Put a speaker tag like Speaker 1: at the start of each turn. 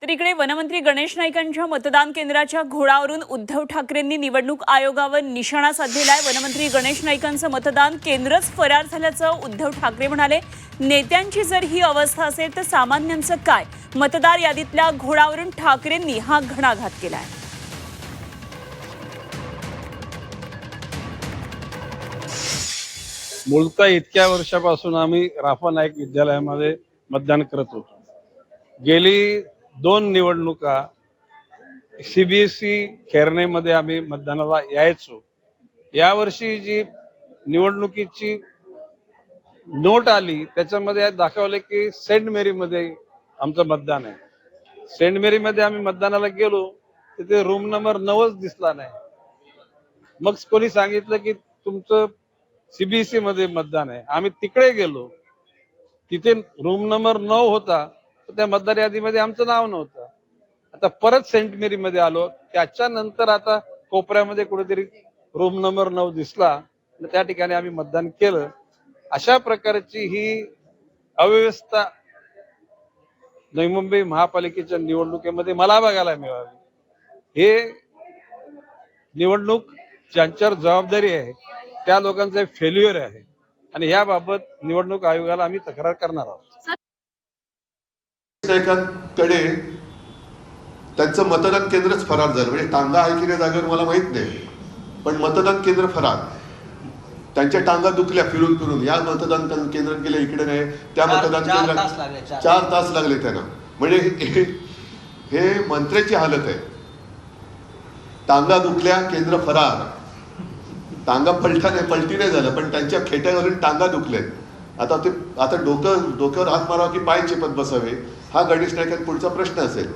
Speaker 1: तर इकडे वनमंत्री गणेश नाईकांच्या मतदान केंद्राच्या घोडावरून उद्धव ठाकरेंनी निवडणूक आयोगावर निशाणा साधलेला आहे। वनमंत्री गणेश नाईकांचं मतदान केंद्रच फरार झाल्याचं उद्धव ठाकरे म्हणाले। नेत्यांची जर ही अवस्था असेल तर सामान्यांचं काय? मतदार यादीतल्या घोडावरून ठाकरेंनी हा घणाघात केलाय।
Speaker 2: मूलतः इतक्या वर्षापासून आम्ही राफा नाईक विद्यालयामध्ये मतदान करत होतो। गेली 2 निवडणुका सीबीएसई खेरणेमध्ये आम्ही मतदानाला यायचो। यावर्षी जी निवडणुकीची नोट आली त्याच्यामध्ये दाखवले की सेंट मेरी मध्ये आमचं मतदान आहे। सेंट मेरी मध्ये आम्ही मतदानाला गेलो तिथे रूम नंबर 9च दिसला नाही। मग कोणी सांगितलं की तुमचं सीबीएसई मध्ये मतदान आहे। आम्ही तिकडे गेलो तिथे रूम नंबर 9 होता, त्या मतदार यादीमध्ये आमचं नाव नव्हतं। आता परत सेंट मेरी मध्ये आलो, त्याच्यानंतर आता कोपऱ्यामध्ये कुठेतरी रूम नंबर 9 दिसला, त्या ठिकाणी आम्ही मतदान केलं। अशा प्रकारची ही अव्यवस्था नवी मुंबई महापालिकेच्या निवडणुकीमध्ये मला बघायला मिळाली। हे निवडणूक ज्यांच्यावर जबाबदारी आहे त्या लोकांचं फेल्युअर आहे आणि याबाबत निवडणूक आयोगाला आम्ही तक्रार करणार आहोत।
Speaker 3: नाईकांकडे त्यांचं मतदान केंद्रच फरार झालं, म्हणजे टांगा आहे की नाही जागेवर मला माहित नाही, पण मतदान केंद्र फरार। त्यांच्या टांगा दुखल्या फिरून फिरून, या मतदान केंद्र गेले इकडे नाही, त्या मतदान केंद्रात 4 तास लागले त्यांना। म्हणजे हे मंत्र्याची हालत आहे। टांगा दुखल्या, केंद्र फरार। टांगा पलटी नाही झालं, पण त्यांच्या खेट्यावरून टांगा दुखले। आता डोक्यावर हात मारावा की पाय चेपत बसावे, हा गणेश नाईकांचा पुढचा प्रश्न असेल।